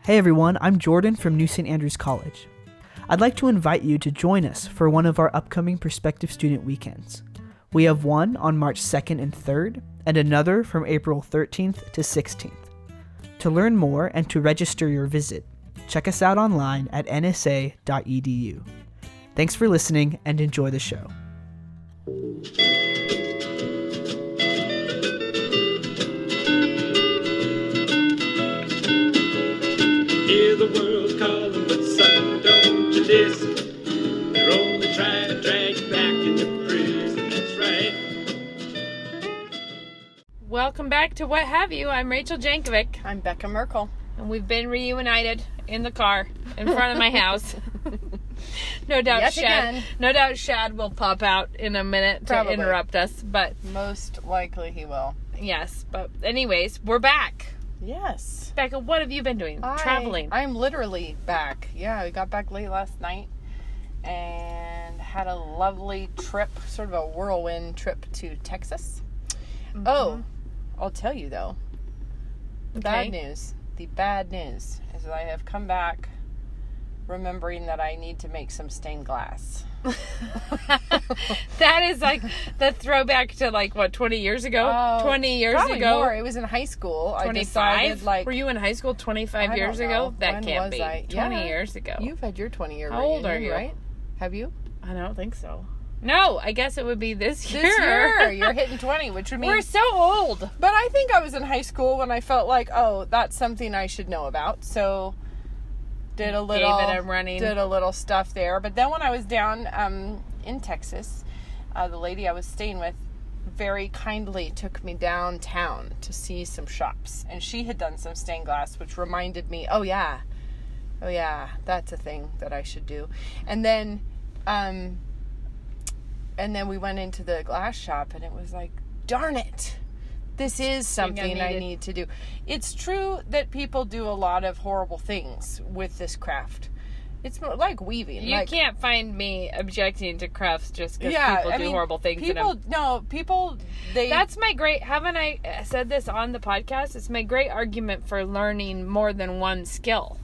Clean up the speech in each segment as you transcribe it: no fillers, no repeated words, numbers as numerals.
Hey everyone, I'm Jordan from New St. Andrews College. I'd like to invite you to join us for one of our upcoming prospective student weekends. We have one on March 2nd and 3rd, and another from April 13th to 16th. To learn more and to register your visit, check us out online at nsa.edu. Thanks for listening and enjoy the show. Hear the world calling, but son, don't you listen. They're only trying to drag you back into prison, that's right. Welcome back to What Have You. I'm Rachel Jankovic, I'm Becca Merkel. and we've been reunited in the car in front of my house. No doubt Shad will pop out in a minute to interrupt us, but Most likely he will. yes, but anyways, we're back. Yes. Becca, what have you been doing? Traveling. I'm literally back. Yeah, we got back late last night and had a lovely trip, sort of a whirlwind trip to Texas. Mm-hmm. Oh, I'll tell you though. The bad news. The bad news is that I have come back remembering that I need to make some stained glass. That is like the throwback to 20 years ago? 20 years probably ago? More. It was in high school. 25? Were you in high school 25 years ago? That when can't was be. I? 20 years ago. You've had your 20-year How reunion, old are you? right? Have you? I don't think so. No, I guess it would be this year. This year. You're hitting 20, which would mean... We're so old. But I think I was in high school when I felt like, oh, that's something I should know about. So did a little stuff there. But then when I was down in Texas, the lady I was staying with very kindly took me downtown to see some shops. And she had done some stained glass, which reminded me, oh yeah, that's a thing that I should do. And then we went into the glass shop and it was like, darn it. This is something I need to do. It's true that people do a lot of horrible things with this craft. It's like weaving. You can't find me objecting to crafts just because people do horrible things. That's my great, haven't I said this on the podcast? It's my great argument for learning more than one skill.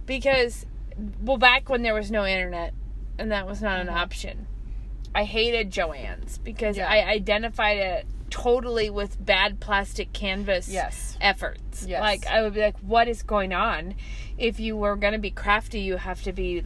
Because, back when there was no internet, and that was not an option, I hated Joann's because I identified it totally with bad plastic canvas efforts. Yes. I would be like, what is going on? If you were going to be crafty, you have to be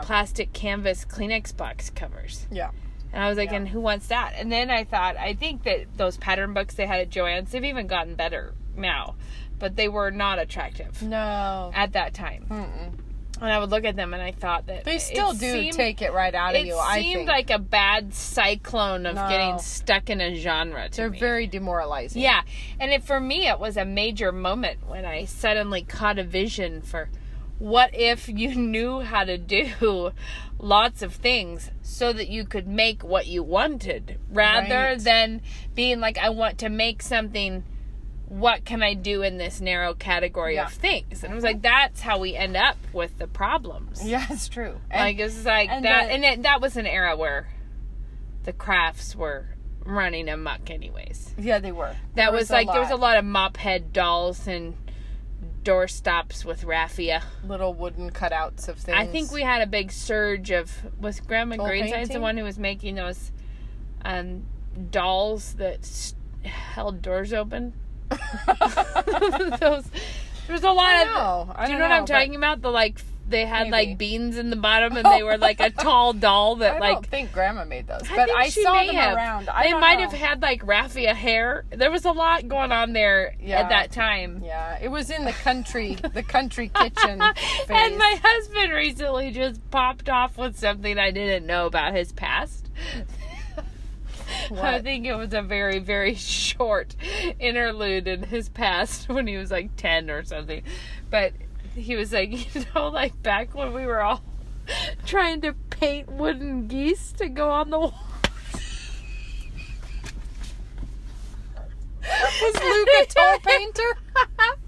plastic canvas Kleenex box covers. Yeah. And I was like, and who wants that? And then I thought, I think that those pattern books they had at Joann's, they've even gotten better now. But they were not attractive. No. At that time. Mm-mm. And I would look at them and I thought that they still take it right out of you, I think. It seemed like a bad cyclone of getting stuck in a genre to me. They're very demoralizing. Yeah. And for me, it was a major moment when I suddenly caught a vision for what if you knew how to do lots of things so that you could make what you wanted rather than being like, I want to make something. What can I do in this narrow category of things? And it was like, that's how we end up with the problems. Yeah, it's true. That was an era where the crafts were running amok anyways. Yeah, they were. There was a lot of mop head dolls and door stops with raffia. Little wooden cutouts of things. I think we had a big surge was Grandma Greenside's the one who was making those dolls that held doors open? There was a lot of. Do you know what I'm talking about? They had beans in the bottom, and they were like a tall doll that I don't think Grandma made those, but I saw them around. They might have had raffia hair. There was a lot going on there at that time. Yeah, it was in the country kitchen phase. And my husband recently just popped off with something I didn't know about his past. What? I think it was a very, very short interlude in his past when he was 10 or something. But he was back when we were all trying to paint wooden geese to go on the wall. Was Luke a tall painter?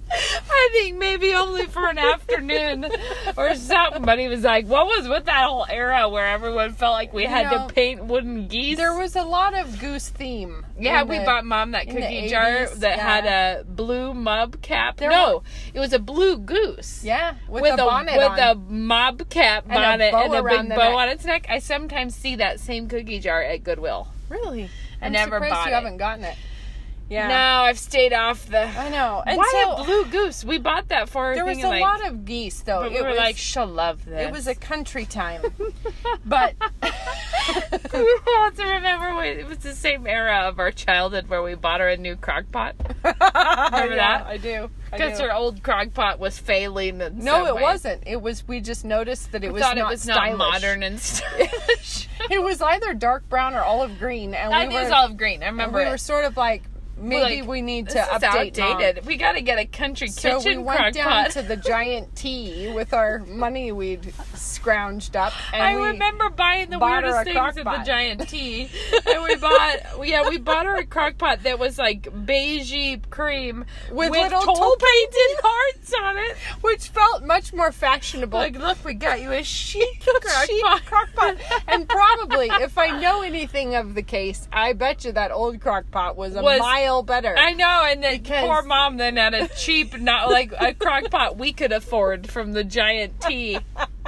I think maybe only for an afternoon or something. But he was like, what was with that whole era where everyone felt like we had to paint wooden geese? There was a lot of goose theme. Yeah, we bought Mom that cookie jar that had a blue mob cap. It was a blue goose. Yeah, with a bonnet with a mob cap bonnet and a big bow on its neck. I sometimes see that same cookie jar at Goodwill. Really? I never bought it. You haven't gotten it. Yeah. No, I've stayed off the... I know. And why a blue goose? We bought that for her. There was a lot of geese, though. But we were like, she'll love this. It was a country time. But... We also remember it was the same era of our childhood where we bought her a new crock pot. Remember that? I do. Because her old crock pot was failing in No, it wasn't. It was, we just noticed that it was not modern and stylish. It was either dark brown or olive green. And I think it was olive green. I remember we were sort of like, maybe we need to update outdated. We got to get a country kitchen crock pot. So we went down to the Giant T with our money we'd scrounged up. And I remember buying the weirdest things at the Giant T. And we bought her a crock pot that was like beigey cream with little toe painted hearts on it, which felt much more fashionable. Like, look, we got you a chic crock pot. And probably, if I know anything of the case, I bet you that old crock pot was mile better. I know, and then poor Mom then had a cheap, not like a crock pot we could afford from the Giant T.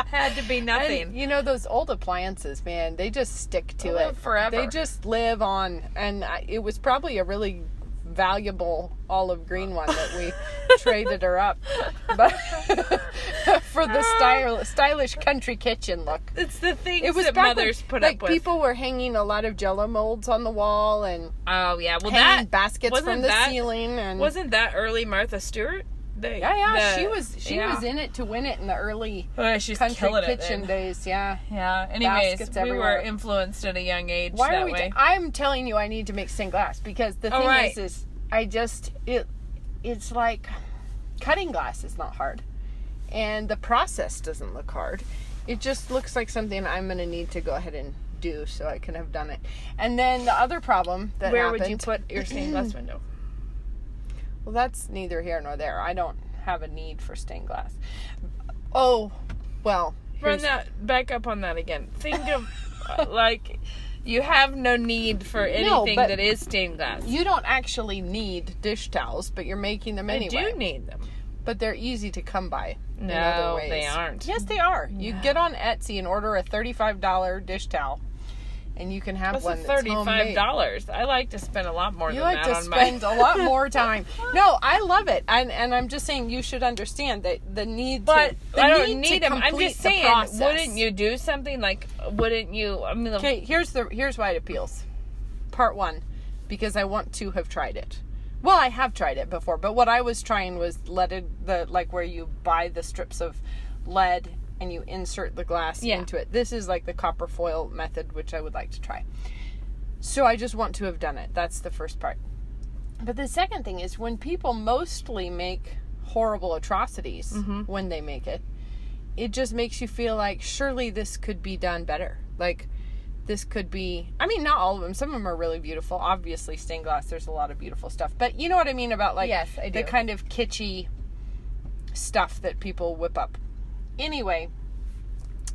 Had to be nothing. And, those old appliances, man, they just stick to it forever. They just live on, and it was probably a really valuable olive green one that we traded her up, but for the stylish country kitchen look. It's the things that mothers put up with. People were hanging a lot of Jell-O molds on the wall, and hanging baskets from the ceiling. And wasn't that early Martha Stewart? She was in it to win it in the early country kitchen days. Yeah. Anyways, we were influenced at a young age. I'm telling you, I need to make stained glass because the thing is it's like cutting glass is not hard, and the process doesn't look hard. It just looks like something I'm going to need to go ahead and do so I can have done it. And then the other problem that where would you put your stained glass window? Well, that's neither here nor there. I don't have a need for stained glass. Oh, well. Back up on that again. Think of, you have no need for anything that is stained glass. You don't actually need dish towels, but you're making them anyway. I do need them. But they're easy to come by in other other ways. They aren't. Yes, they are. You get on Etsy and order a $35 dish towel. And you can have one that's homemade. $35. I like to spend a lot more than that on You like to spend a lot more time. No, I love it. And I'm just saying you should understand that the need but I don't need them. I'm just saying, wouldn't you do something wouldn't you? Okay, here's why it appeals. Part one, because I want to have tried it. Well, I have tried it before, but what I was trying was where you buy the strips of lead and you insert the glass into it. This is like the copper foil method, which I would like to try. So I just want to have done it. That's the first part. But the second thing is when people mostly make horrible atrocities when they make it, it just makes you feel like surely this could be done better. Like this could be, not all of them. Some of them are really beautiful. Obviously stained glass, there's a lot of beautiful stuff. But you know what I mean about yes, I do. The kind of kitschy stuff that people whip up. Anyway,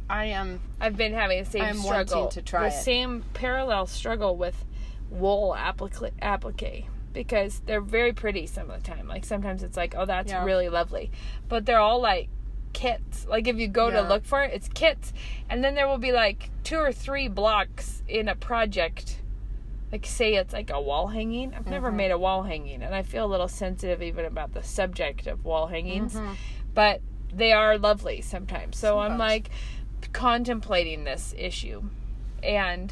I've been having the same struggle. To try the same parallel struggle with wool applique because they're very pretty some of the time. Like sometimes it's like, oh, that's really lovely, but they're all like kits. Like if you go to look for it, it's kits, and then there will be like 2 or 3 blocks in a project. Like say it's like a wall hanging. I've never made a wall hanging, and I feel a little sensitive even about the subject of wall hangings, but they are lovely sometimes. So I'm like contemplating this issue, but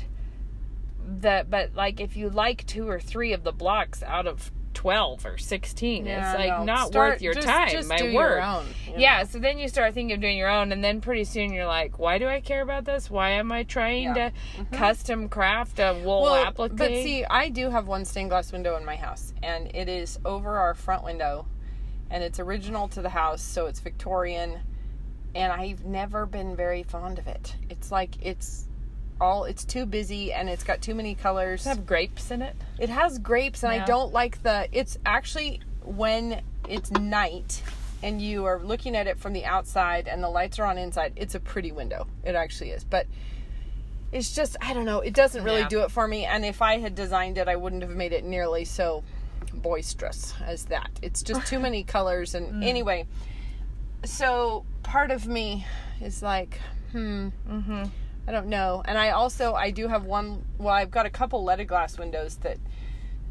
like if you like 2 or 3 of the blocks out of 12 or 16, it's like not worth your time. Just my do word. Your own, so then you start thinking of doing your own, and then pretty soon you're like, why do I care about this? Why am I trying to custom craft a wool applique? But see, I do have one stained glass window in my house, and it is over our front window, and it's original to the house, so it's Victorian, and I've never been very fond of it. It's like it's too busy, and it's got too many colors. Does it have grapes in it? It has grapes, and I don't like it's actually when it's night and you are looking at it from the outside and the lights are on inside, it's a pretty window. It actually is. But it's just, I don't know, it doesn't really do it for me. And if I had designed it, I wouldn't have made it nearly so boisterous as that. It's just too many colors. And anyway, so part of me is like, I don't know. And I do have one, well, I've got a couple leaded glass windows that,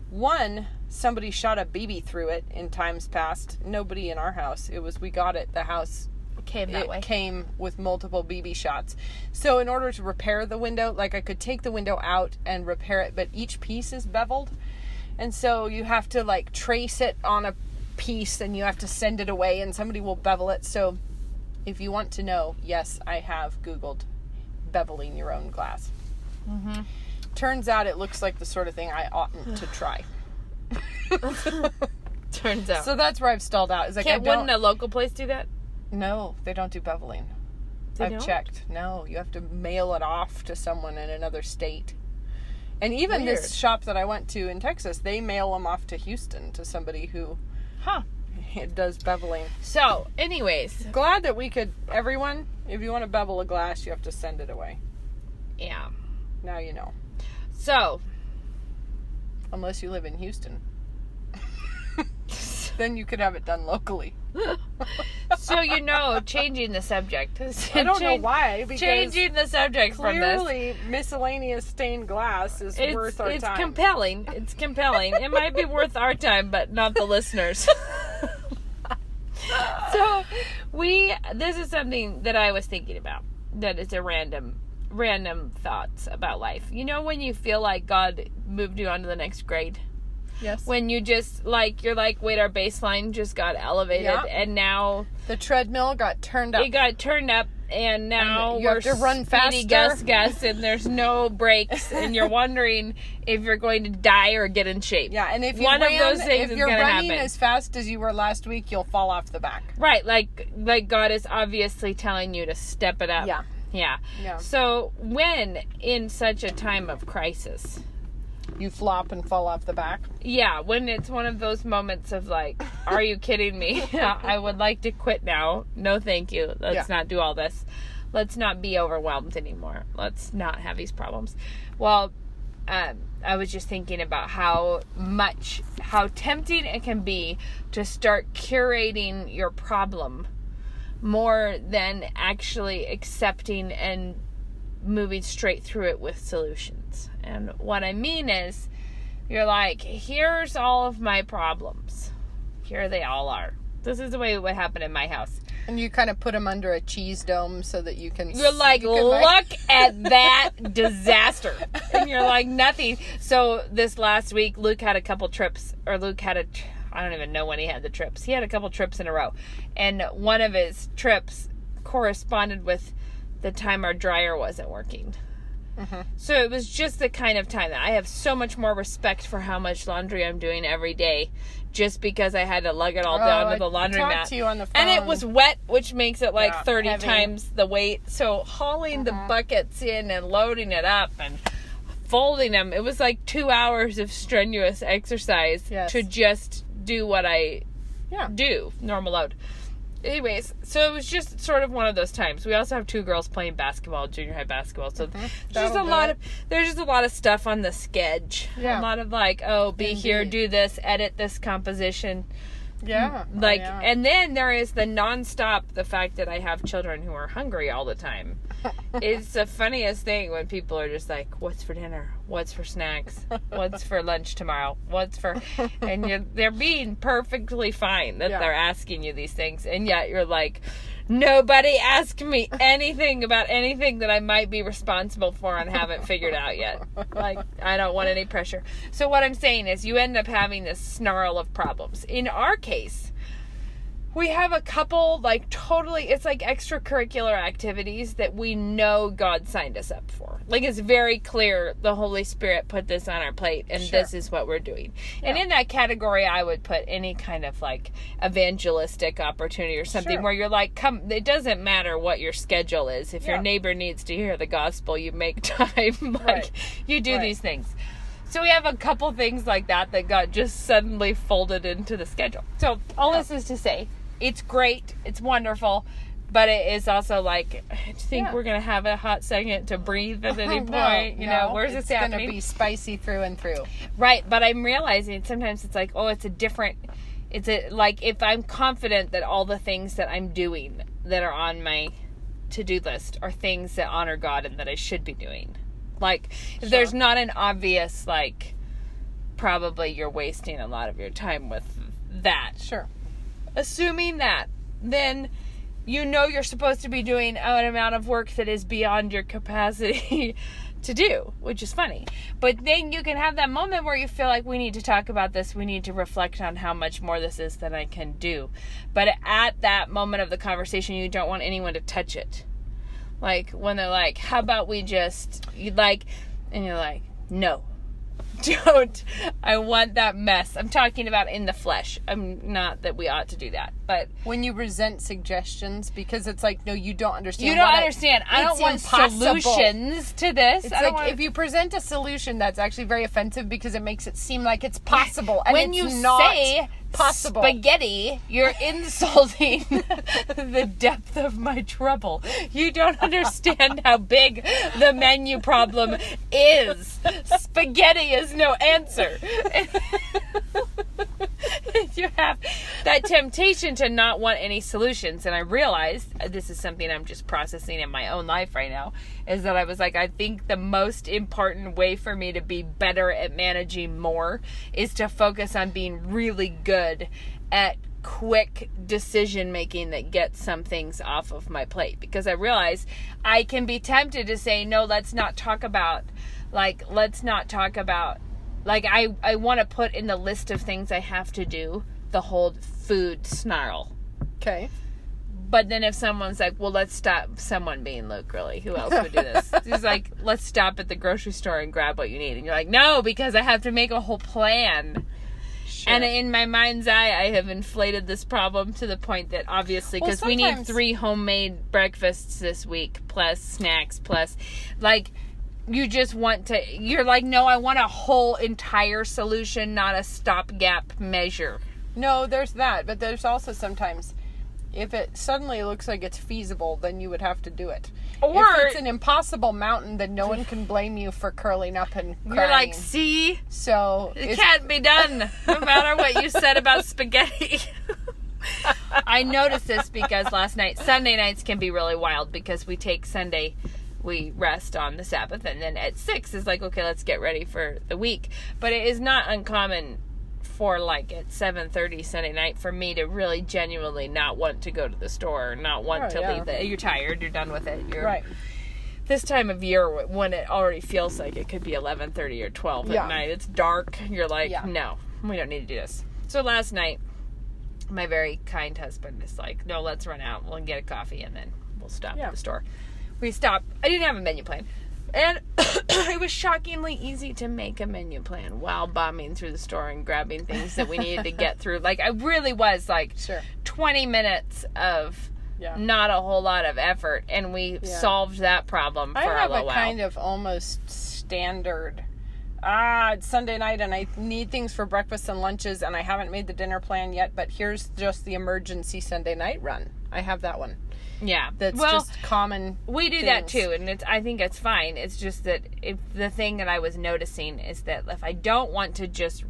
one, somebody shot a BB through it in times past. Nobody in our house. It was, we got it, the house came with multiple BB shots. So in order to repair the window, like I could take the window out and repair it, but each piece is beveled. And so you have to like trace it on a piece and you have to send it away and somebody will bevel it. So if you want to know, yes, I have Googled beveling your own glass. Turns out it looks like the sort of thing I oughtn't to try. Turns out. So that's where I've stalled out. Is like, wouldn't a local place do that? No, they don't do beveling. I've checked. No, you have to mail it off to someone in another state. And even this shop that I went to in Texas, they mail them off to Houston to somebody who does beveling. So, anyways. Glad that we could, everyone, if you want to bevel a glass, you have to send it away. Yeah. Now you know. So. Unless you live in Houston. Then you could have it done locally. So, changing the subject. I don't know why. Because changing the subject from this. Clearly, miscellaneous stained glass is worth our time. It's compelling. It's compelling. It might be worth our time, but not the listeners. So, this is something that I was thinking about. That is a random thoughts about life. You know when you feel like God moved you on to the next grade? Yes. When you just, you're like, wait, our baseline just got elevated, and now... The treadmill got turned up. It got turned up, and now you have to run faster. Gus, and there's no brakes, and you're wondering if you're going to die or get in shape. Yeah, and if you're running as fast as you were last week, you'll fall off the back. Right, like God is obviously telling you to step it up. Yeah. So when, in such a time of crisis... You flop and fall off the back? Yeah, when it's one of those moments of like, are you kidding me? I would like to quit now. No, thank you. Let's not do all this. Let's not be overwhelmed anymore. Let's not have these problems. Well, I was just thinking about how tempting it can be to start curating your problem more than actually accepting and moving straight through it with solutions. And what I mean is, you're like, here's all of my problems. Here they all are. This is the way it would happen in my house. And you kind of put them under a cheese dome so that you can... You're like, look at that disaster. And you're like, nothing. So this last week, Luke had a couple trips, or I don't even know when he had the trips. He had a couple trips in a row. And one of his trips corresponded with the time our dryer wasn't working. So it was just the kind of time that I have so much more respect for how much laundry I'm doing every day, just because I had to lug it all down to the laundromat. I talked to you on the phone. And it was wet, which makes it 30 heavy. Times the weight. So hauling the buckets in and loading it up and folding them, it was like 2 hours of strenuous exercise to just do what I do, normal load. Anyways, so it was just sort of one of those times. We also have 2 girls playing basketball, junior high basketball. So there's just a lot of stuff on the schedule. A lot of be here, do this, edit this composition. And then there is the nonstop, the fact that I have children who are hungry all the time. It's the funniest thing when people are just like, what's for dinner? What's for snacks? What's for lunch tomorrow? And they're being perfectly fine that they're asking you these things. And yet you're like, nobody asked me anything about anything that I might be responsible for and haven't figured out yet. I don't want any pressure. So what I'm saying is you end up having this snarl of problems. In our case, we have a couple, it's like extracurricular activities that we know God signed us up for. It's very clear the Holy Spirit put this on our plate, and this is what we're doing. And in that category, I would put any kind of, evangelistic opportunity or something where you're like, come, it doesn't matter what your schedule is. If your neighbor needs to hear the gospel, you make time. You do these things. So we have a couple things like that got just suddenly folded into the schedule. So all this is to say, it's great, it's wonderful, but it is also like, I think we're going to have a hot second to breathe at any point. Where's this happening? It's going to be spicy through and through. Right, but I'm realizing sometimes it's like, like if I'm confident that all the things that I'm doing that are on my to-do list are things that honor God and that I should be doing. Like, if there's not an obvious, like, probably you're wasting a lot of your time with that. Sure. Assuming that, then you're supposed to be doing an amount of work that is beyond your capacity to do, which is funny. But then you can have that moment where you feel like we need to talk about this, we need to reflect on how much more this is than I can do. But at that moment of the conversation, you don't want anyone to touch it. Like, when they're like, how about we just, and you're like, no, don't. I want that mess. I'm talking about in the flesh. I'm not that we ought to do that. But when you resent suggestions, because it's like, no, you don't understand. You don't understand. I don't want solutions to this. It's like, if you present a solution, that's actually very offensive because it makes it seem like it's possible. And when it's you not say possible spaghetti, you're insulting the depth of my trouble. You don't understand how big the menu problem is. Spaghetti is no answer. You have that temptation to not want any solutions. And I realized, this is something I'm just processing in my own life right now, is that I was like, I think the most important way for me to be better at managing more is to focus on being really good at quick decision making that gets some things off of my plate. Because I realize I can be tempted to say, no, let's not talk about, I want to put in the list of things I have to do the whole food snarl. Okay. But then if someone's like, well, let's stop, someone being Luke, really, who else would do this? He's like, let's stop at the grocery store and grab what you need. And you're like, no, because I have to make a whole plan. Sure. And in my mind's eye, I have inflated this problem to the point that obviously, because we need 3 homemade breakfasts this week, plus snacks, plus, you just want to, you're like, no, I want a whole entire solution, not a stopgap measure. No, there's that. But there's also sometimes, if it suddenly looks like it's feasible, then you would have to do it. Or if it's an impossible mountain, then no one can blame you for curling up and crying. You're like, see? So it can't be done, no matter what you said about spaghetti. I noticed this because Sunday nights can be really wild because we take Sunday, we rest on the Sabbath, and then at 6 is like, okay, let's get ready for the week. But it is not uncommon for at 7:30 Sunday night for me to really genuinely not want to go to the store, not want to leave. You're tired, you're done with it. You're right. This time of year when it already feels like it could be 11:30 or 12 at night, it's dark, you're like, no, we don't need to do this. So last night, my very kind husband is like, no, let's run out, we'll get a coffee, and then we'll stop at the store. We stopped. I didn't have a menu plan. And it was shockingly easy to make a menu plan while bombing through the store and grabbing things that we needed to get through. I really was 20 minutes of not a whole lot of effort, and we solved that problem for a little while. I have a kind of almost standard, it's Sunday night and I need things for breakfast and lunches and I haven't made the dinner plan yet, but here's just the emergency Sunday night run. I have that one. Yeah. That's just common. We do that too, and I think it's fine. It's just that the thing that I was noticing is that if I don't want to just,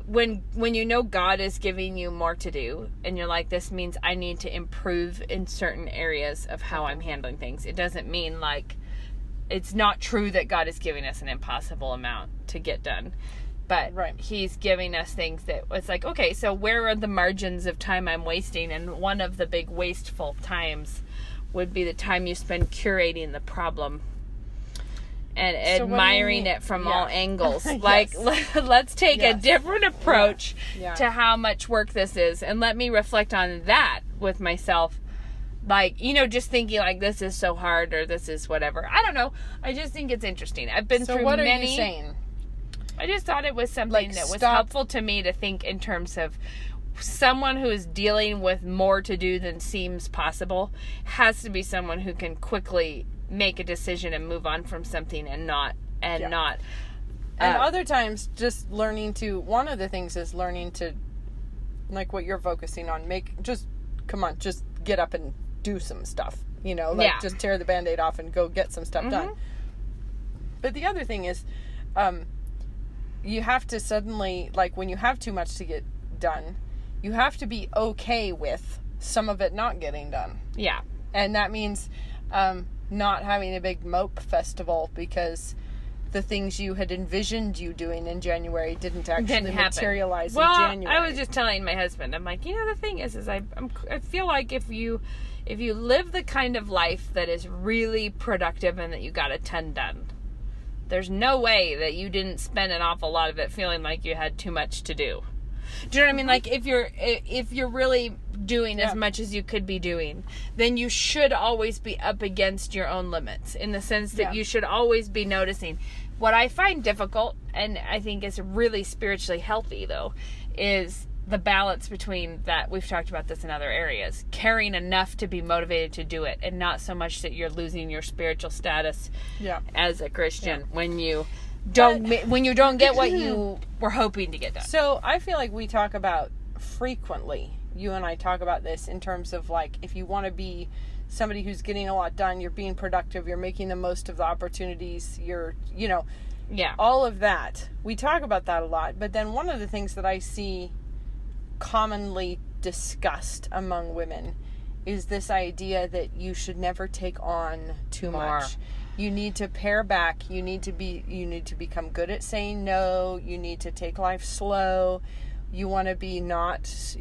when you know God is giving you more to do, and you're like, this means I need to improve in certain areas of how I'm handling things. It doesn't mean it's not true that God is giving us an impossible amount to get done. But he's giving us things that it's like, okay, so where are the margins of time I'm wasting? And one of the big wasteful times would be the time you spend curating the problem and admiring it from all angles. Let's take a different approach to how much work this is. And let me reflect on that with myself. Just thinking this is so hard or this is whatever. I don't know. I just think it's interesting. I've been through many. So what are you saying? I just thought it was something that was helpful to me to think in terms of someone who is dealing with more to do than seems possible has to be someone who can quickly make a decision and move on from something and not And other times, just learning to, one of the things is learning to, like what you're focusing on, just get up and do some stuff, just tear the Band-Aid off and go get some stuff done. But the other thing is, you have to suddenly, like when you have too much to get done, you have to be okay with some of it not getting done. Yeah. And that means not having a big mope festival because the things you had envisioned you doing in January didn't actually materialize in January. I was just telling my husband, I'm like, the thing is I feel like if you live the kind of life that is really productive and that you got a ton done, there's no way that you didn't spend an awful lot of it feeling like you had too much to do. Do you know what I mean? Like if you're really doing as much as you could be doing, then you should always be up against your own limits, in the sense that you should always be noticing. What I find difficult, and I think is really spiritually healthy though, is the balance between that. We've talked about this in other areas, caring enough to be motivated to do it, and not so much that you're losing your spiritual status as a Christian when you don't get what you were hoping to get done. So I feel like we talk about frequently, you and I talk about this in terms of like, if you want to be somebody who's getting a lot done, you're being productive, you're making the most of the opportunities, you're all of that. We talk about that a lot. But then one of the things that I see commonly discussed among women is this idea that you should never take on too much. You need to pare back. You need to become good at saying no. You need to take life slow. You want to be not,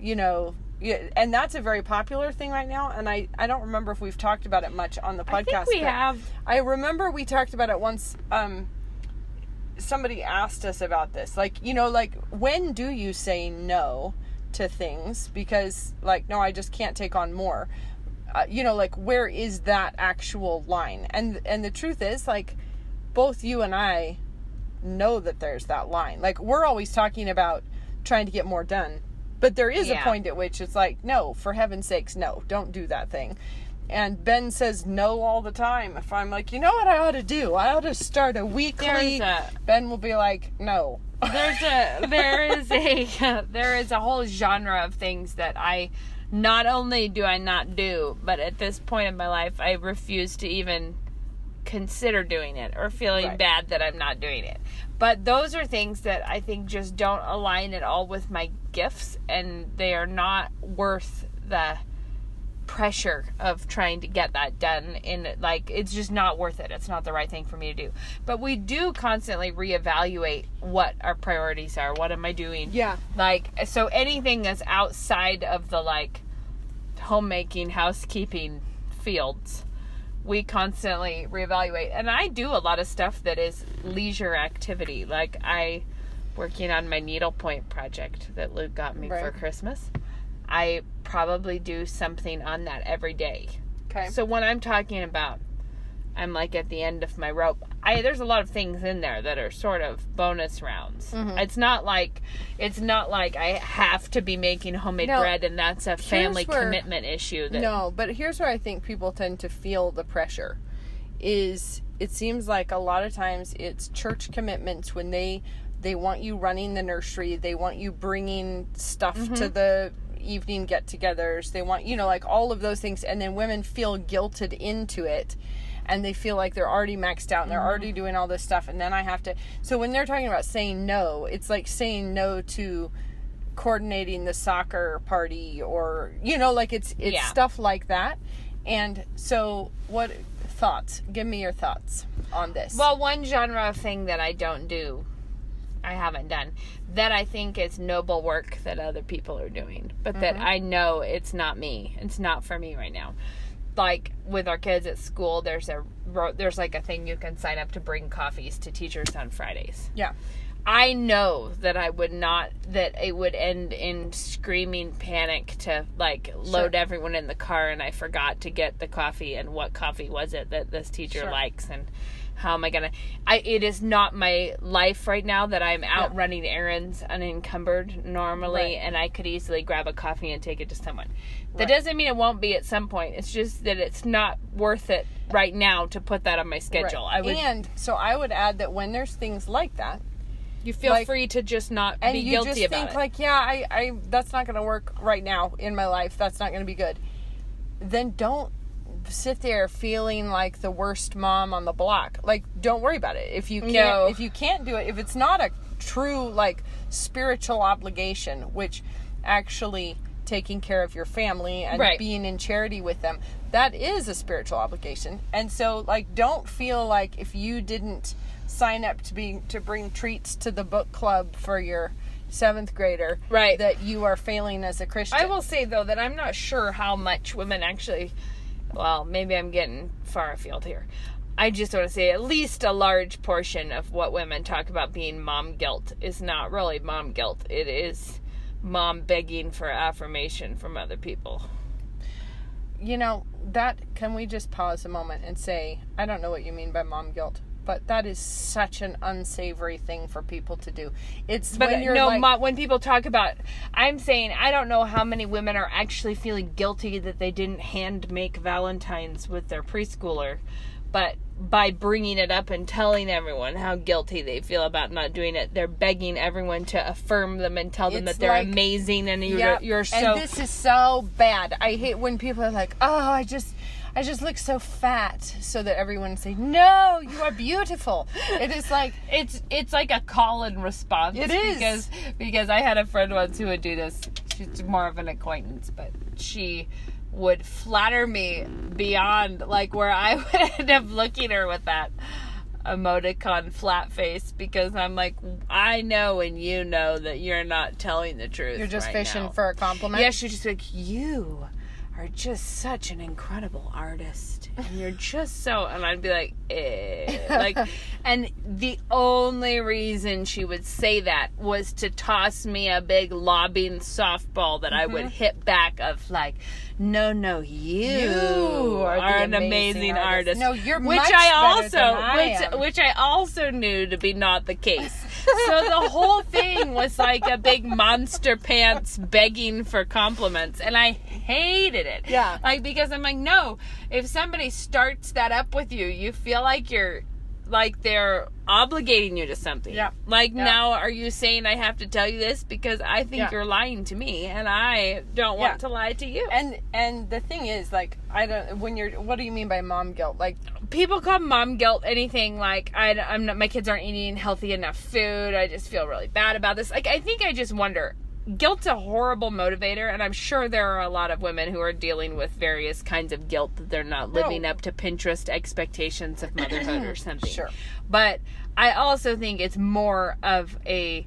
and that's a very popular thing right now. And I don't remember if we've talked about it much on the podcast. I think we have. I remember we talked about it once. Somebody asked us about this. Like, when do you say no to things? Because, no, I just can't take on more. Where is that actual line? And the truth is, both you and I know that there's that line. We're always talking about trying to get more done. But there is a point at which it's no, for heaven's sakes, no, don't do that thing. And Ben says no all the time. If I'm like, you know what I ought to do? I ought to start a weekly. Ben will be like, no. There is a whole genre of things that I not only do I not do, but at this point in my life, I refuse to even consider doing it or feeling bad that I'm not doing it. But those are things that I think just don't align at all with my gifts, and they are not worth the pressure of trying to get that done. It's just not worth it. It's not the right thing for me to do. But we do constantly reevaluate what our priorities are. What am I doing? Yeah. So anything that's outside of the homemaking, housekeeping fields, we constantly reevaluate. And I do a lot of stuff that is leisure activity. I working on my needlepoint project that Luke got me for Christmas. I probably do something on that every day. Okay. So when I'm talking about I'm at the end of my rope, there's a lot of things in there that are sort of bonus rounds. Mm-hmm. It's not like I have to be making homemade bread and that's a family commitment issue. No, but here's where I think people tend to feel the pressure. Is it seems like a lot of times it's church commitments when they want you running the nursery, they want you bringing stuff to the evening get-togethers, they want all of those things, and then women feel guilted into it, and they feel like they're already maxed out and they're already doing all this stuff, and then I have to. So when they're talking about saying no, it's like saying no to coordinating the soccer party, or it's stuff like that. And so what thoughts? Give me your thoughts on this. Well, one genre of thing that I haven't done, that I think is noble work that other people are doing, but that I know it's not me. It's not for me right now. With our kids at school, there's a thing you can sign up to bring coffees to teachers on Fridays. Yeah. I know that that it would end in screaming panic to load everyone in the car, and I forgot to get the coffee, and what coffee was it that this teacher likes, and how am I gonna? it is not my life right now that I'm out running errands unencumbered normally, and I could easily grab a coffee and take it to someone. That doesn't mean it won't be at some point. It's just that it's not worth it right now to put that on my schedule. And so I would add that when there's things like that, You feel free to just not be guilty about it. And you just think, like, yeah, I that's not going to work right now in my life. That's not going to be good. Then don't sit there feeling like the worst mom on the block. Like, don't worry about it. If you can't do it, if it's not a true, like, spiritual obligation, which actually taking care of your family and being in charity with them, that is a spiritual obligation. And so, like, don't feel like if you didn't sign up to bring treats to the book club for your 7th grader, that you are failing as a Christian. I will say, though, that I'm not sure how much women actually, well, maybe I'm getting far afield here. I just want to say at least a large portion of what women talk about being mom guilt is not really mom guilt. It is mom begging for affirmation from other people. You know, can we just pause a moment and say, I don't know what you mean by mom guilt, but that is such an unsavory thing for people to do. It's when you're when people talk about, I'm saying, I don't know how many women are actually feeling guilty that they didn't hand make Valentines with their preschooler, but by bringing it up and telling everyone how guilty they feel about not doing it, they're begging everyone to affirm them and tell them that they're amazing and you're so... And this is so bad. I hate when people are like, oh, I just look so fat, so that everyone say, no, you are beautiful. It is like... It's like a call and response. It is. Because I had a friend once who would do this. She's more of an acquaintance, but she would flatter me beyond, like, where I would end up looking at her with that emoticon flat face, because I'm like, I know and you know that you're not telling the truth. You're just right fishing now. For a compliment? Yeah, she's just like, you are just such an incredible artist, and you're just so, and I'd be like, like, and the only reason she would say that was to toss me a big lobbing softball that I would hit back of, like, no, you are an amazing artist. No, you're much better than I am. Which I also knew to be not the case. So the whole thing was like a big monster pants begging for compliments, and I hated it. Yeah. Like, because I'm like, no, if somebody starts that up with you, you feel like they're obligating you to something. Yeah. Like, now are you saying I have to tell you this because I think you're lying to me and I don't want to lie to you. And the thing is, like, what do you mean by mom guilt? Like, people call mom guilt anything like, I'm not, my kids aren't eating healthy enough food. I just feel really bad about this. Like, I think I just wonder, guilt's a horrible motivator, and I'm sure there are a lot of women who are dealing with various kinds of guilt that they're not living up to Pinterest expectations of motherhood or something. Sure. But I also think it's more of a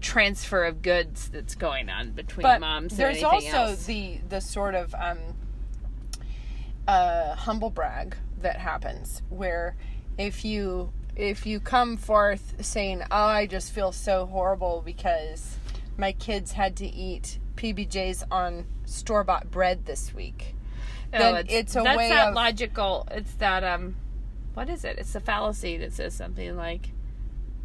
transfer of goods that's going on between moms and anything else. There's also the sort of humble brag that happens, where if you come forth saying, oh, I just feel so horrible because my kids had to eat PBJs on store-bought bread this week. Then it's a way of... That's that logical... It's that, what is it? It's the fallacy that says something like,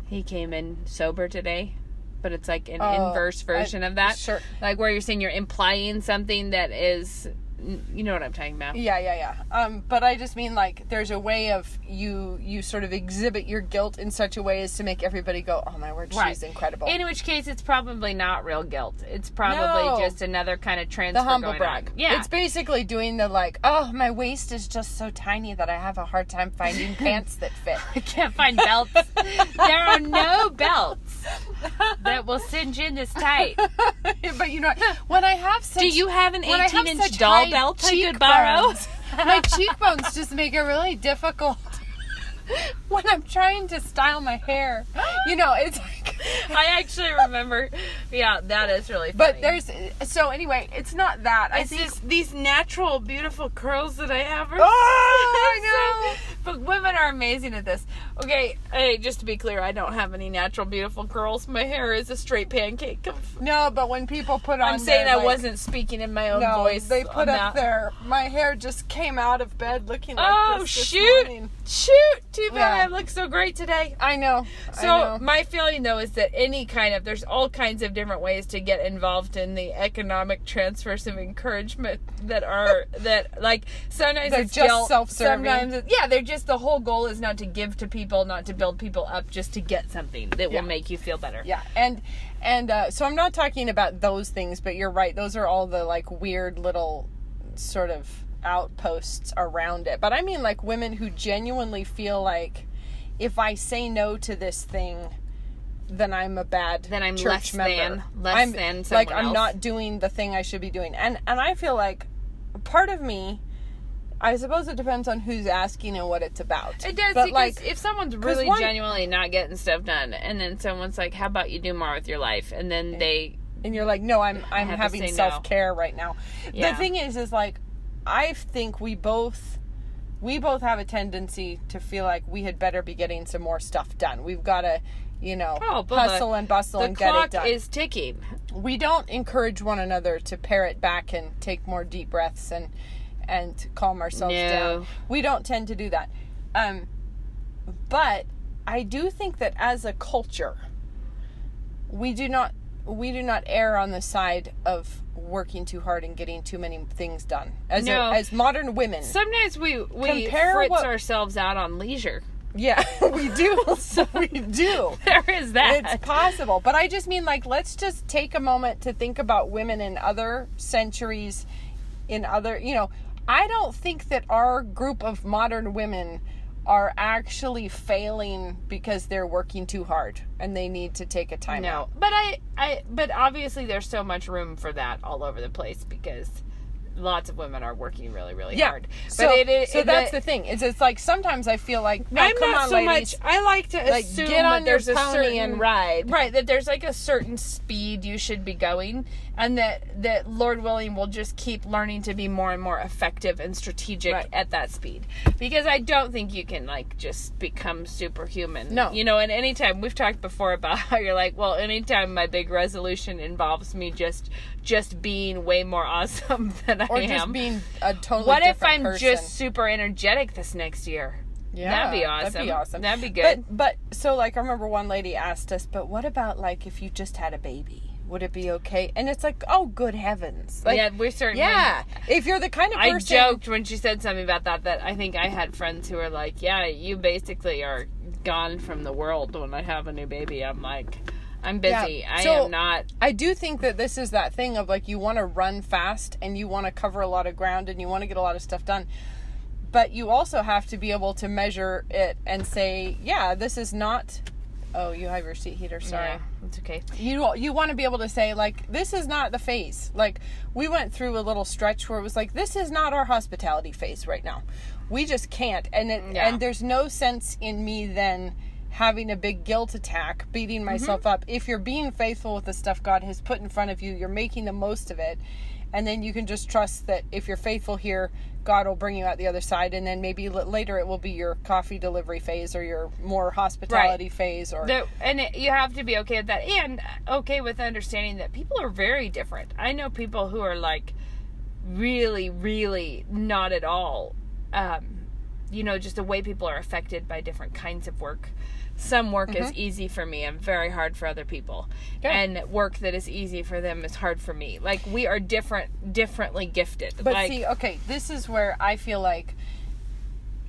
he came in sober today. But it's like an inverse version of that. Sure. Like where you're saying you're implying something that is... You know what I'm talking about. Yeah. But I just mean, like, there's a way of you sort of exhibit your guilt in such a way as to make everybody go, oh my word, she's incredible. In which case, it's probably not real guilt. It's probably just another kind of transfer. The humble going brag. On. Yeah. It's basically doing the, like, oh, my waist is just so tiny that I have a hard time finding pants that fit. I can't find belts. There are no belts that will cinch in this tight. But you know, when I have such... Do you have an 18-inch doll belt I could borrow? My cheekbones just make it really difficult when I'm trying to style my hair. You know, it's like... I actually remember... Yeah, that is really funny. But so anyway, it's not that. I think these natural, beautiful curls that I have are... I know! But women are amazing at this. Okay, hey, just to be clear, I don't have any natural, beautiful curls. My hair is a straight pancake. No, but when people put on... I'm saying I wasn't speaking in my own voice. They put up my hair just came out of bed looking like this morning. Shoot! Too bad I look so great today. I know. So my feeling, though, is that there's all kinds of different ways to get involved in the economic transfers of encouragement that like, sometimes they're it's just guilt, self-serving. Sometimes they're just, the whole goal is not to give to people, not to build people up, just to get something that will make you feel better. Yeah. And so I'm not talking about those things, but you're right. Those are all the like weird little sort of outposts around it. But I mean like women who genuinely feel like if I say no to this thing, then I'm a bad then I'm church member. Less than someone like else. I'm not doing the thing I should be doing. And I feel like part of me, I suppose it depends on who's asking and what it's about. It does, but because like, if someone's really genuinely not getting stuff done, and then someone's like, how about you do more with your life? And then and you're like, no, I'm having self-care right now. Yeah. The thing is like, I think we both have a tendency to feel like we had better be getting some more stuff done. We've got to, hustle and bustle and get it done. The clock is ticking. We don't encourage one another to pare it back and take more deep breaths and calm ourselves down. We don't tend to do that. But I do think that as a culture, we do not err on the side of working too hard and getting too many things done. As modern women. Sometimes we fritz ourselves out on leisure. Yeah, we do. We do. There is that. It's possible. But I just mean, like, let's just take a moment to think about women in other centuries, I don't think that our group of modern women are actually failing because they're working too hard and they need to take a time out. But but obviously there's so much room for that all over the place because lots of women are working really, really hard. But so that's the thing. It's like sometimes I feel like I'm not so much. I like to assume get on that there's your a pony certain and ride. Right, that there's like a certain speed you should be going, and that Lord willing will just keep learning to be more and more effective and strategic at that speed. Because I don't think you can like just become superhuman. No, and anytime we've talked before about how you're like, well, anytime my big resolution involves me just being way more awesome than I am. Or just being a totally what if different I'm person. just super energetic this next year? Yeah, that'd be awesome. That'd be good. But so like I remember one lady asked us, but what about like if you just had a baby? Would it be okay? And it's like, oh, good heavens. Like, yeah, we certainly... Yeah. If you're the kind of person... I joked when she said something about that I think I had friends who were like, yeah, you basically are gone from the world when I have a new baby. I'm like... I'm busy. Yeah. I am not... I do think that this is that thing of, like, you want to run fast and you want to cover a lot of ground and you want to get a lot of stuff done. But you also have to be able to measure it and say, yeah, this is not... Oh, you have your seat heater. Sorry. Yeah, it's okay. You want to be able to say, like, this is not the phase. Like, we went through a little stretch where it was like, this is not our hospitality phase right now. We just can't. And there's no sense in me then... having a big guilt attack, beating myself up. If you're being faithful with the stuff God has put in front of you, you're making the most of it. And then you can just trust that if you're faithful here, God will bring you out the other side. And then maybe later it will be your coffee delivery phase or your more hospitality phase. You have to be okay with that. And okay with understanding that people are very different. I know people who are like really, really not at all, just the way people are affected by different kinds of work. Some work is easy for me and very hard for other people. Okay. And work that is easy for them is hard for me. Like, we are differently gifted. But see, okay, this is where I feel like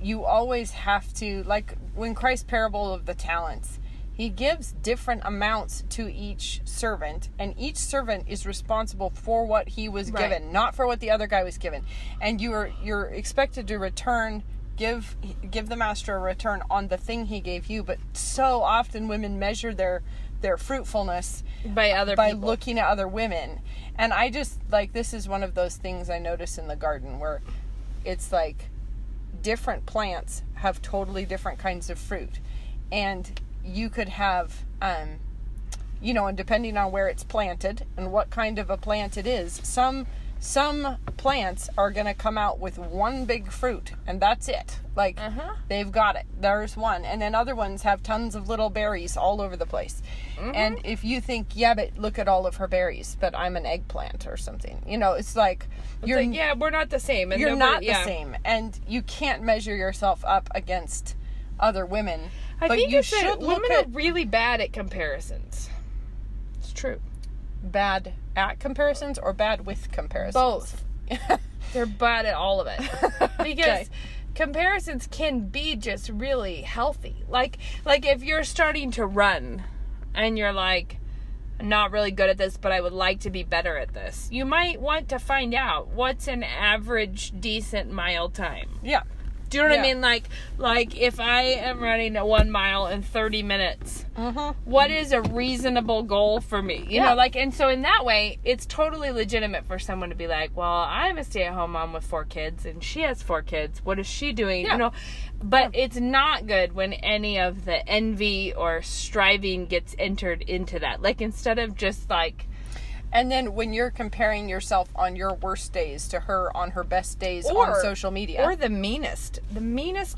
you always have to, like, when Christ's parable of the talents, he gives different amounts to each servant, and each servant is responsible for what he was given, not for what the other guy was given. And you're expected to return... Give the master a return on the thing he gave you, but so often women measure their fruitfulness by looking at other women. And I just, like, this is one of those things I notice in the garden where it's like different plants have totally different kinds of fruit. And you could have, and depending on where it's planted and what kind of a plant it is, some plants are going to come out with one big fruit, and that's it. Like, they've got it. There's one. And then other ones have tons of little berries all over the place. And if you think, yeah, but look at all of her berries, but I'm an eggplant or something. It's like... we're not the same. And you're not the same. And you can't measure yourself up against other women. I think you should women are really bad at comparisons. It's true. Bad at comparisons or bad with comparisons? Both. They're bad at all of it. comparisons can be just really healthy. Like if you're starting to run and you're like, I'm not really good at this, but I would like to be better at this. You might want to find out what's an average decent mile time. Yeah. Do you know what I mean? Like if I am running a 1 mile in 30 minutes, what is a reasonable goal for me? You know, like, and so in that way, it's totally legitimate for someone to be like, well, I'm a stay-at-home mom with 4 kids, and she has 4 kids. What is she doing? Yeah. You know, but it's not good when any of the envy or striving gets entered into that. Like, instead of just like, and then when you're comparing yourself on your worst days to her on her best days on social media. Or the meanest,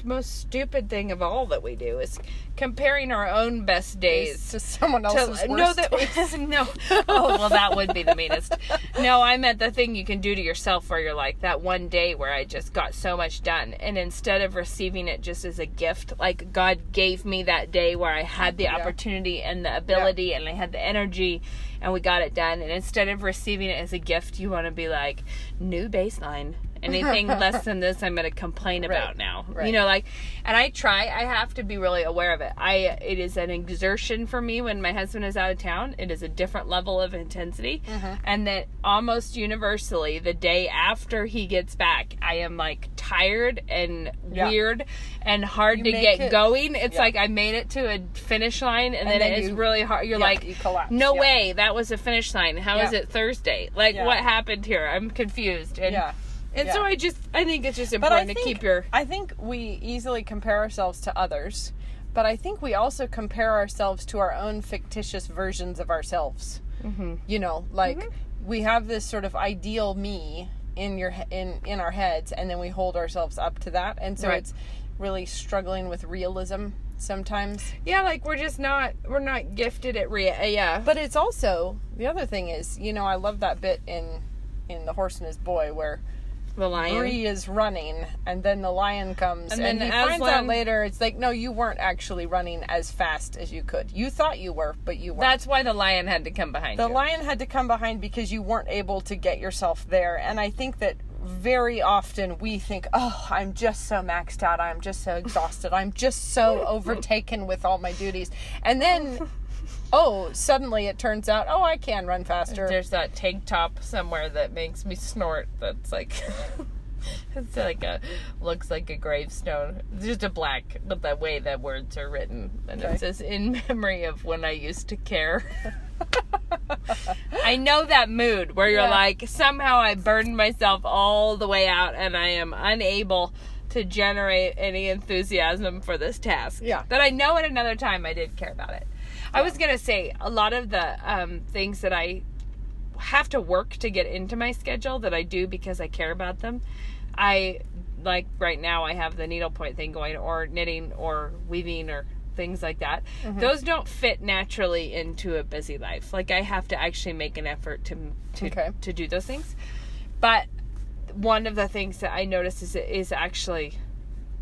most stupid thing of all that we do is comparing our own best days to someone else's worst days. No. Oh, well, that would be the meanest. No, I meant the thing you can do to yourself where you're like, that one day where I just got so much done. And instead of receiving it just as a gift, like God gave me that day where I had the opportunity and the ability and I had the energy and we got it done. And instead of receiving it as a gift, you want to be like, new baseline. Anything less than this, I'm going to complain about now. Right. You know, like, and I have to be really aware of it. It is an exertion for me when my husband is out of town. It is a different level of intensity. And that almost universally, the day after he gets back, I am like tired and weird and hard to get going. It's like I made it to a finish line and then it's really hard. You're like, you collapse. No way, that was a finish line. How is it Thursday? Like, what happened here? I'm confused. And so I think it's just important to keep your... I think we easily compare ourselves to others, but I think we also compare ourselves to our own fictitious versions of ourselves. You know, like we have this sort of ideal me in our heads, and then we hold ourselves up to that. And so it's really struggling with realism sometimes. Yeah, like we're not gifted at But it's also, the other thing is, you know, I love that bit in The Horse and His Boy where the lion. Bree is running, and then the lion comes, and he finds out later, it's like, no, you weren't actually running as fast as you could. You thought you were, but you weren't. That's why the lion had to come behind you. The lion had to come behind because you weren't able to get yourself there, and I think that very often we think, oh, I'm just so maxed out, I'm just so exhausted, I'm just so overtaken with all my duties, and then... oh, suddenly it turns out, oh, I can run faster. There's that tank top somewhere that makes me snort. That's like, it's like looks like a gravestone. It's just a black, but the way the words are written. And it says, in memory of when I used to care. I know that mood where you're like, somehow I burdened myself all the way out and I am unable to generate any enthusiasm for this task. Yeah. But I know at another time I did care about it. I was going to say, a lot of the things that I have to work to get into my schedule that I do because I care about them, like right now I have the needlepoint thing going, or knitting or weaving or things like that. Those don't fit naturally into a busy life. Like I have to actually make an effort to do those things. But one of the things that I notice is actually,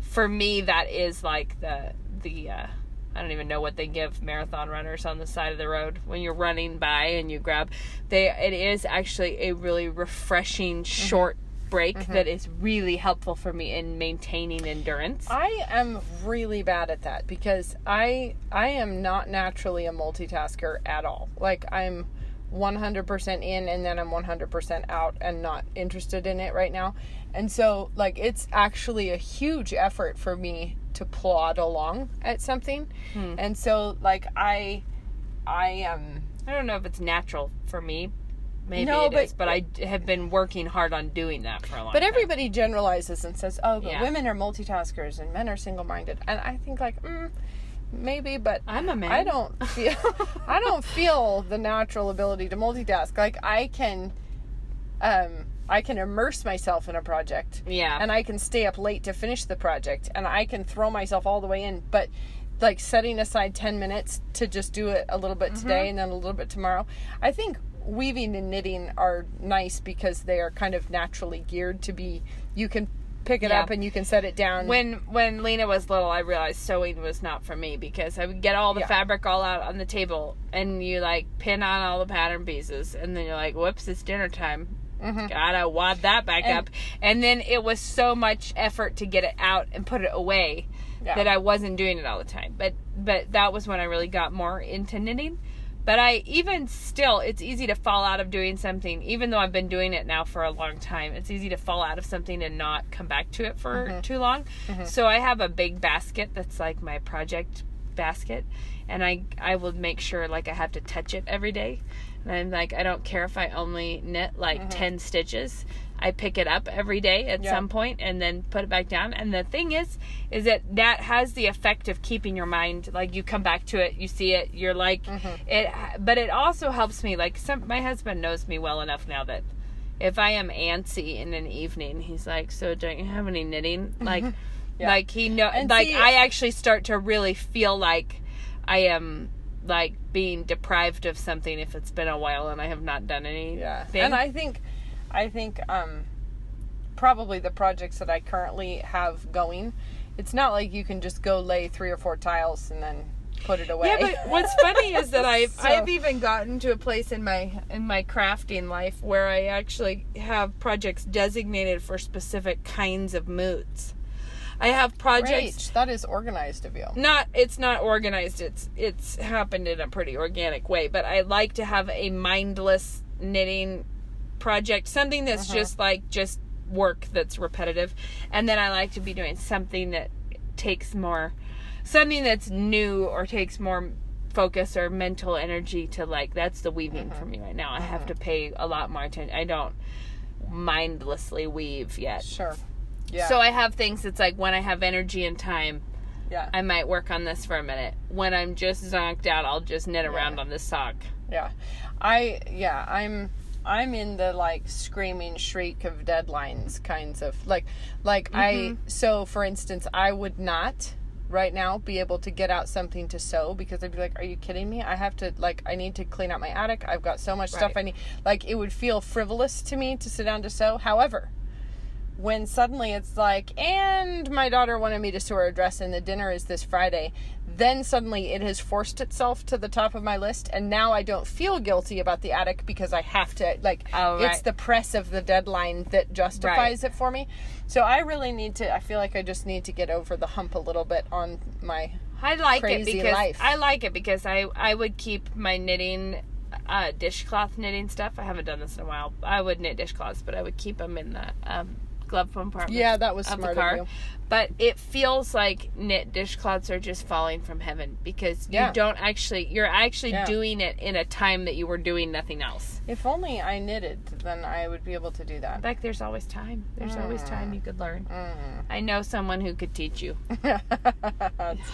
for me, that is like the I don't even know what they give marathon runners on the side of the road when you're running by and you grab. It is actually a really refreshing short break that is really helpful for me in maintaining endurance. I am really bad at that because I am not naturally a multitasker at all. Like I'm 100% in and then I'm 100% out and not interested in it right now. And so like it's actually a huge effort for me to plod along at something. And so like I don't know if it's natural for me. Maybe no, it is, but I have been working hard on doing that for a long time. But everybody generalizes and says, oh, but women are multitaskers and men are single-minded. And I think like, maybe, but I'm a man. I don't feel the natural ability to multitask. Like I can immerse myself in a project. Yeah. And I can stay up late to finish the project. And I can throw myself all the way in. But like setting aside 10 minutes to just do it a little bit today and then a little bit tomorrow. I think weaving and knitting are nice because they are kind of naturally geared to be, you can pick it up and you can set it down. When Lena was little, I realized sewing was not for me because I would get all the fabric all out on the table and you like pin on all the pattern pieces and then you're like, whoops, it's dinner time. Gotta wad that back up. And then it was so much effort to get it out and put it away that I wasn't doing it all the time. But that was when I really got more into knitting. But it's easy to fall out of doing something, even though I've been doing it now for a long time. It's easy to fall out of something and not come back to it for too long. So I have a big basket that's like my project basket, and I will make sure like I have to touch it every day. And I'm like, I don't care if I only knit like 10 stitches. I pick it up every day at some point and then put it back down. And the thing is that has the effect of keeping your mind, like you come back to it, you see it, you're like, it, but it also helps me, like my husband knows me well enough now that if I am antsy in an evening, he's like, so don't you have any knitting? Like, like he know, and like I actually start to really feel like I am like being deprived of something if it's been a while and I have not done anything. And I think probably the projects that I currently have going, it's not like you can just go lay 3 or 4 tiles and then put it away. Yeah, but what's funny is that I've even gotten to a place in my crafting life where I actually have projects designated for specific kinds of moods. I have projects. Great. That is organized of you. It's not organized. It's happened in a pretty organic way, but I like to have a mindless knitting project, something that's just work that's repetitive, and then I like to be doing something that takes more, something that's new or takes more focus or mental energy to, like, that's the weaving for me right now. I have to pay a lot more attention. I don't mindlessly weave yet. Sure. Yeah. So I have things that's like when I have energy and time, I might work on this for a minute. When I'm just zonked out, I'll just knit around on this sock. Yeah. I'm in the like screaming shriek of deadlines kinds of like so for instance, I would not right now be able to get out something to sew because I'd be like, are you kidding me? I have to, like, I need to clean out my attic. I've got so much stuff I need. Like, it would feel frivolous to me to sit down to sew. However, when suddenly it's like, and my daughter wanted me to sew her a dress and the dinner is this Friday, then suddenly it has forced itself to the top of my list, and now I don't feel guilty about the attic because I have to, like, it's the press of the deadline that justifies it for me. So I really need to, I feel like I just need to get over the hump a little bit on my crazy life. I like it because I would keep my knitting, dishcloth knitting stuff. I haven't done this in a while. I would knit dishcloths, but I would keep them in the glove compartment. Yeah, that was smart of you. But it feels like knit dishcloths are just falling from heaven because you're actually doing it in a time that you were doing nothing else. If only I knitted, then I would be able to do that. In fact, there's always time. There's always time you could learn. I know someone who could teach you. It's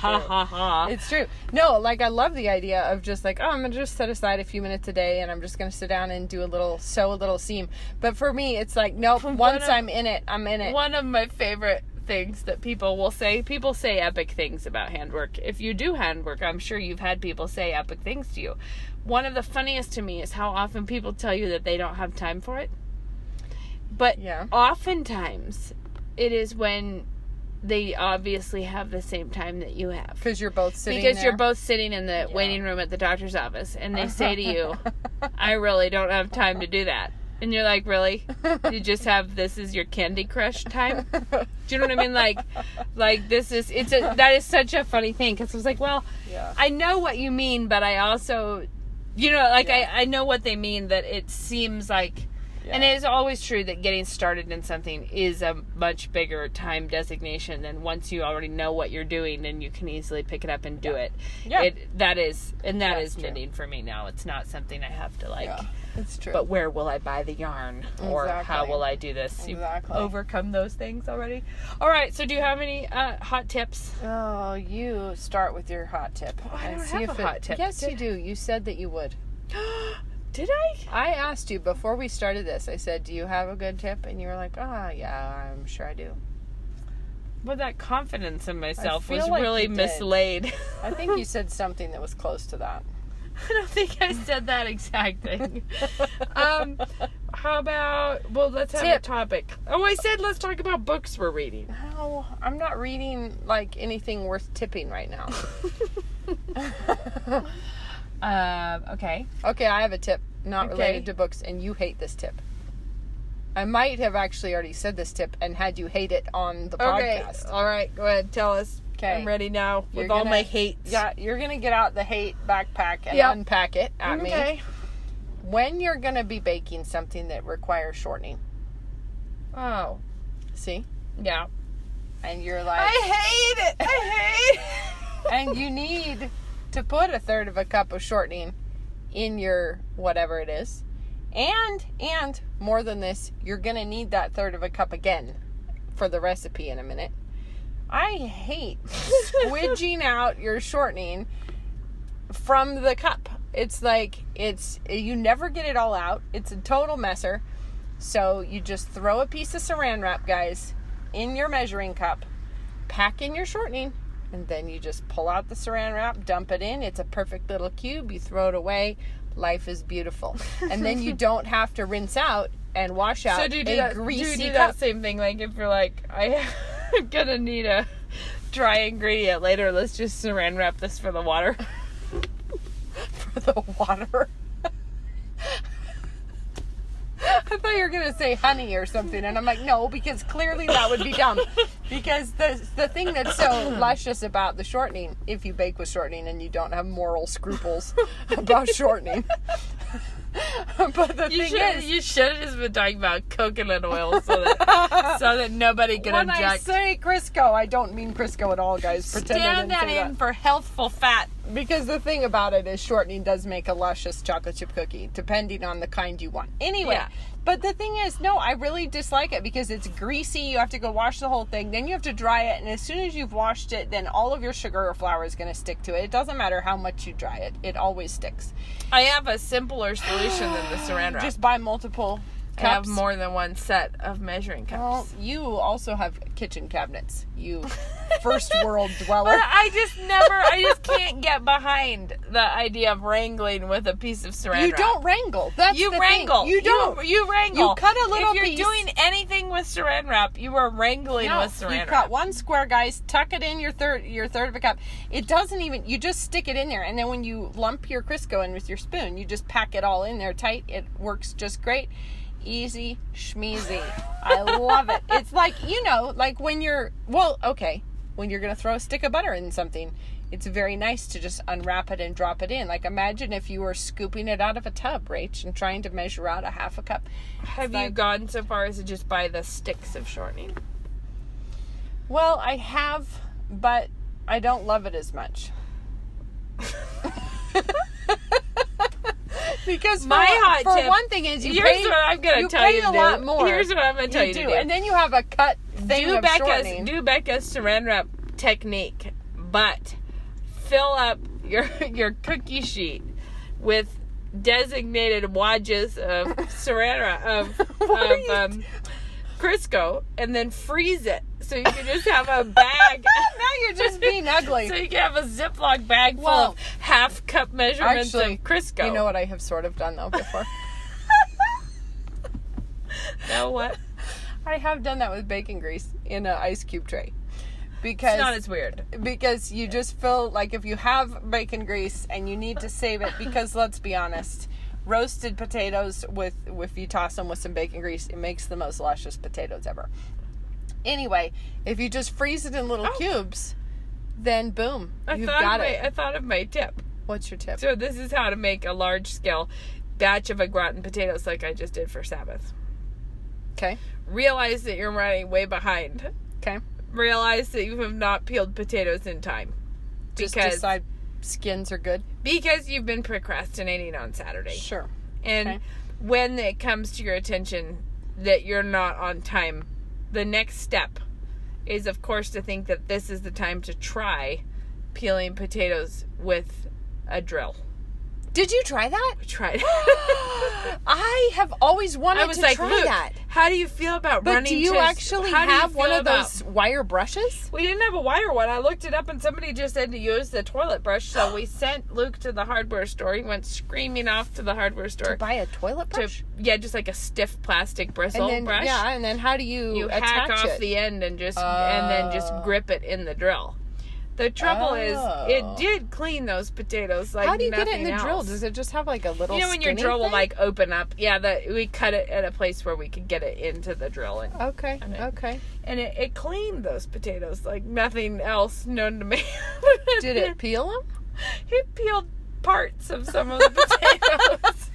true. No, like, I love the idea of just like, I'm going to just set aside a few minutes a day and I'm just going to sit down and sew a little seam. But for me, it's like, nope, once I'm in it, I'm in it. One of my favorite things that people say epic things about handwork. If you do handwork, I'm sure you've had people say epic things to you. One of the funniest to me is how often people tell you that they don't have time for it. But oftentimes it is when they obviously have the same time that you have. Because you're both sitting you're both sitting in the waiting room at the doctor's office and they say to you, I really don't have time to do that. And you're like, really? You just have, this is your Candy Crush time? Do you know what I mean? Like this is, that is such a funny thing. Because I was like, well, I know what you mean, but I also, I know what they mean, that it seems like, and it is always true that getting started in something is a much bigger time designation than once you already know what you're doing, then you can easily pick it up and do it. Yeah. That is knitting for me now. It's not something I have to like. Yeah. It's true. But where will I buy the yarn? Or how will I do this? Exactly. You've overcome those things already? All right, so do you have any hot tips? Oh, you start with your hot tip. Oh, I don't have a hot tip. Yes, you do. You said that you would. Did I? I asked you before we started this. I said, do you have a good tip? And you were like, yeah, I'm sure I do. Well, that confidence in myself was really mislaid. I think you said something that was close to that. I don't think I said that exact thing. How about, let's have a topic. Oh, I said let's talk about books we're reading. No, I'm not reading, like, anything worth tipping right now. Okay. Okay, I have a tip not related to books, and you hate this tip. I might have actually already said this tip and had you hate it on the podcast. All right. Go ahead. Tell us. Okay. I'm ready now with all my hates. Yeah, you're going to get out the hate backpack and unpack it at me. Okay. When you're going to be baking something that requires shortening. Oh. See? Yeah. And you're like... I hate it. And you need to put 1/3 cup of shortening in your whatever it is. And more than this, you're going to need that 1/3 cup again for the recipe in a minute. I hate squidging out your shortening from the cup. It's like, you never get it all out. It's a total messer. So you just throw a piece of saran wrap, guys, in your measuring cup, pack in your shortening, and then you just pull out the saran wrap, dump it in. It's a perfect little cube. You throw it away. Life is beautiful. And then you don't have to rinse out and wash out greasy cup. Do you do that same thing? Like, if you're like, I'm gonna need a dry ingredient later, let's just saran wrap this for the water. For the water? I thought you were going to say honey or something. And I'm like, no, because clearly that would be dumb. Because the thing that's so luscious about the shortening, if you bake with shortening and you don't have moral scruples about shortening. But the thing is... You should have just been talking about coconut oil so that nobody can object. When I say Crisco, I don't mean Crisco at all, guys. Pretend I didn't say that. For healthful fat. Because the thing about it is shortening does make a luscious chocolate chip cookie, depending on the kind you want. Anyway, but the thing is, no, I really dislike it because it's greasy. You have to go wash the whole thing. Then you have to dry it. And as soon as you've washed it, then all of your sugar or flour is going to stick to it. It doesn't matter how much you dry it. It always sticks. I have a simpler solution than the saran wrap. Just buy multiple cups. I have more than one set of measuring cups. Well, you also have kitchen cabinets. You first world dweller. But I just can't get behind the idea of wrangling with a piece of saran wrap. You don't wrangle. That's you the wrangle. Thing. You don't. You wrangle. You cut a little piece. If you're doing anything with saran wrap, you are wrangling with saran wrap. You cut one square, guys. Tuck it in your third of a cup. It doesn't even. You just stick it in there, and then when you lump your Crisco in with your spoon, you just pack it all in there tight. It works just great. Easy schmeezy. I love it. It's like, like when you're, when you're going to throw a stick of butter in something, it's very nice to just unwrap it and drop it in. Like, imagine if you were scooping it out of a tub, Rach, and trying to measure out a 1/2 cup. Have you gone so far as to just buy the sticks of shortening? Well, I have, but I don't love it as much. Because my hot tip, one thing is here's what I'm going to tell you to do. A lot more. Here's what I'm going to tell you to do. And then you have a cut thing of shortening. Do Becca's saran wrap technique, but fill up your cookie sheet with designated wadges of saran wrap of Crisco, and then freeze it so you can just have a bag. Now you're just being ugly. So you can have a Ziploc bag full of 1/2 cup measurements of Crisco. You know what I have sort of done though before? Now what? I have done that with bacon grease in an ice cube tray. Because it's not as weird. Because you just feel like if you have bacon grease and you need to save it, because let's be honest, roasted potatoes if you toss them with some bacon grease, it makes the most luscious potatoes ever. Anyway, if you just freeze it in little cubes, then boom, you've got it. I thought of my tip. What's your tip? So this is how to make a large scale batch of au gratin potatoes like I just did for Sabbath. Okay. Realize that you're running way behind. Okay. Realize that you have not peeled potatoes in time. Just decide skins are good. Because you've been procrastinating on Saturday. Sure. And when it comes to your attention that you're not on time, the next step is, of course, to think that this is the time to try peeling potatoes with a drill. Did you try that? We tried. I have always wanted to try Luke, that. How do you feel about running? But do you actually have one of those wire brushes? We didn't have a wire one. I looked it up and somebody just said to use the toilet brush. So we sent Luke to the hardware store. He went screaming off to the hardware store. To buy a toilet brush? Just like a stiff plastic bristle brush. Yeah, and then how do you hack attach off it? the end and then just grip it in the drill. The trouble is, it did clean those potatoes like How do you get it in nothing the drill? else. Does it just have like a little when your skinny drill will thing? like open up. Yeah, we cut it at a place where we could get it into the drill. And, Okay, And it cleaned those potatoes like nothing else known to man. Did it peel them? It peeled parts of some of the potatoes.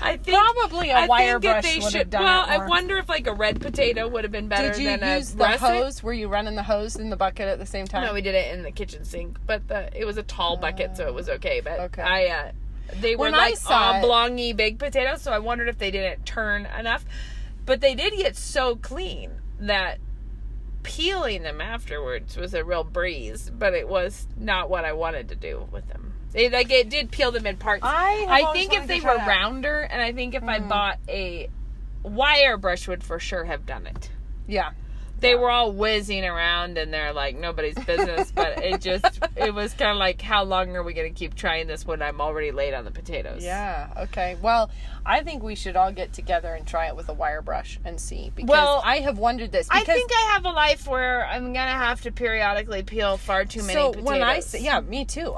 I think Probably a wire brush they would should. have done Well, it more. I wonder if like a red potato would have been better Did you than use a the russet. hose? Were you running the hose in the bucket at the same time? No, we did it in the kitchen sink, but it was a tall bucket, so it was okay. But Okay. they were When I like saw it- oblongy big potatoes, so I wondered if they didn't turn enough. But they did get so clean that peeling them afterwards was a real breeze, but it was not what I wanted to do with them. It did peel them in parts. I think if they were rounder, and I think if I bought a wire brush would for sure have done it. Yeah. They were all whizzing around and they're like nobody's business, but it was kind of like, how long are we going to keep trying this when I'm already late on the potatoes? Yeah, okay. Well, I think we should all get together and try it with a wire brush and see. Because I have wondered this. I think I have a life where I'm going to have to periodically peel far too many potatoes. So when I say, yeah, me too.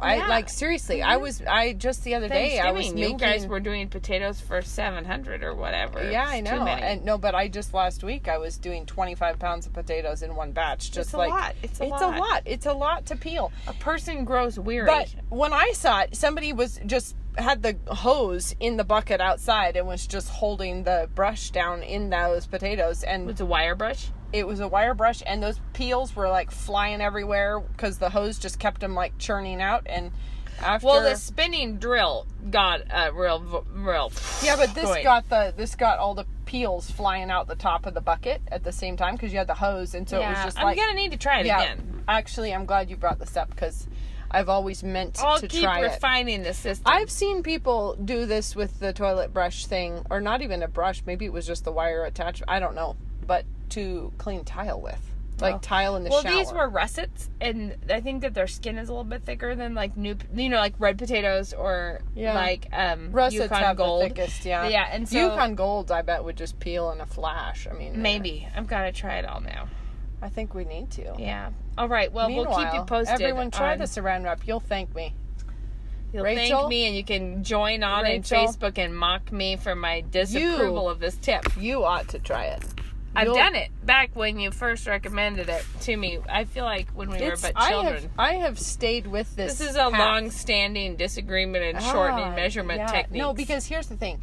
Seriously, Mm-hmm. I just the other day, I was you guys were doing potatoes for $700 or whatever. Yeah, I It's know. too many. And no, but I just last week I was doing 25 pounds of potatoes in one batch. Just It's a like lot. It's a a lot. lot. It's a lot to peel. A person grows weary. But when I saw it, somebody was just had the hose in the bucket outside and was just holding the brush down in those potatoes, and it's a wire brush. it was a wire brush, and those peels were like flying everywhere because the hose just kept them like churning out. And after, Well, the spinning drill got real. yeah, but this going. got all the peels flying out the top of the bucket at the same time because you had the hose, and so it was just I'm gonna need to try it again. Actually, I'm glad you brought this up because I've always meant I'll to keep try it. refining the system. I've seen people do this with the toilet brush thing, or not even a brush. Maybe it was just the wire attachment. I don't know, but to clean tile with, like tile in the shower. Well, these were russets, and I think that their skin is a little bit thicker than like like red potatoes or like russets Yukon have Gold. the thickest. Yeah, Yeah, and so Yukon Gold, I bet would just peel in a flash. I mean, maybe I'm gonna try it all now. I think we need to. Yeah. All right. Well, we'll keep you posted. Everyone, try the Saran wrap. You'll thank me. You'll Rachel? thank me, and you can join on Rachel? in Facebook and mock me for my disapproval of this tip. You ought to try it. I've done it back when you first recommended it to me. I feel like when we were but children. I have stayed with this. This is a path. long-standing disagreement and shortening measurement techniques. No, because here's the thing.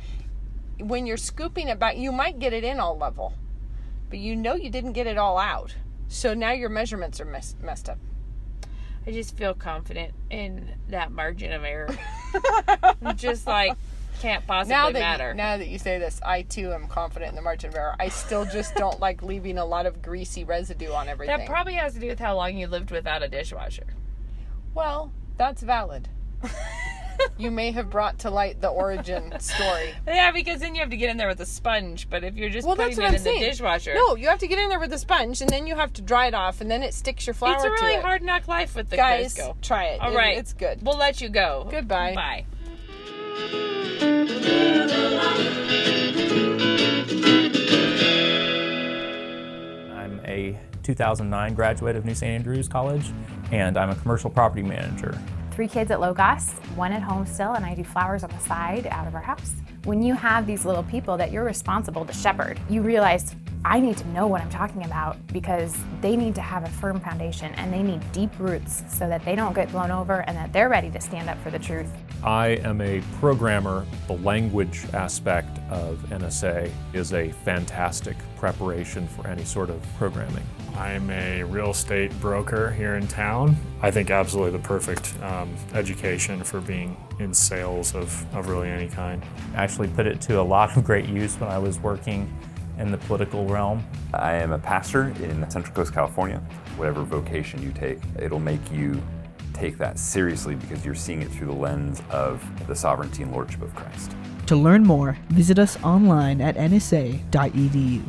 When you're scooping it back, you might get it in all level, but you know you didn't get it all out. So now your measurements are messed up. I just feel confident in that margin of error. Just like, can't possibly matter. Now that you say this, I too am confident in the margin of error. I still just don't like leaving a lot of greasy residue on everything. That probably has to do with how long you lived without a dishwasher. Well, that's valid. You may have brought to light the origin story. Yeah, because then you have to get in there with a sponge. But if you're just putting that's what it I'm in saying. the dishwasher. No, you have to get in there with a sponge, and then you have to dry it off, and then it sticks your flour to it. It's a really hard knock life with the Guys, Crisco. try it. All right. It's good. We'll let you go. Goodbye. Bye. I'm a 2009 graduate of New St. Andrews College, and I'm a commercial property manager. 3 kids at Logos, 1 at home still, and I do flowers on the side out of our house. When you have these little people that you're responsible to shepherd, you realize I need to know what I'm talking about because they need to have a firm foundation and they need deep roots so that they don't get blown over and that they're ready to stand up for the truth. I am a programmer. The language aspect of NSA is a fantastic preparation for any sort of programming. I'm a real estate broker here in town. I think absolutely the perfect education for being in sales of really any kind. I actually put it to a lot of great use when I was working in the political realm. I am a pastor in Central Coast, California. Whatever vocation you take, it'll make you take that seriously because you're seeing it through the lens of the sovereignty and lordship of Christ. To learn more, visit us online at nsa.edu.